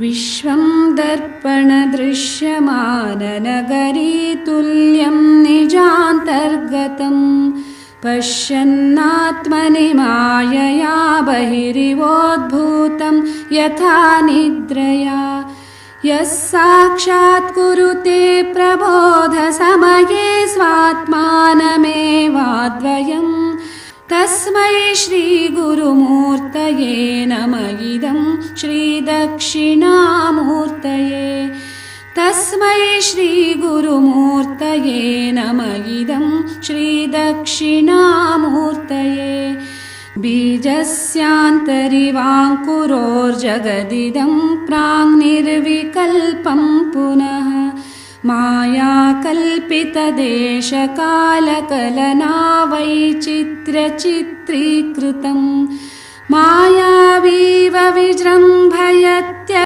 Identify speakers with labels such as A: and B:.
A: विश्वं दर्पणदृश्यमाननगरीतुल्यं निजान्तर्गतं पश्यन्नात्मनि मायया बहिरिवोद्भूतं यथा निद्रया यः साक्षात् कुरुते प्रबोधसमये स्वात्मानमेवाद्वयम् तस्मै श्रीगुरुमूर्तये नमः इदं श्रीदक्षिणामूर्तये तस्मै श्रीगुरुमूर्तये नमः इदं श्रीदक्षिणामूर्तये बीजस्यान्तरिवाङ्कुरोर्जगदिदं प्राङ्निर्विकल्पं पुनः मायाकल्पितदेशकालकलना वैचित्र्यचित्रीकृतं मायावीव विजृम्भयत्य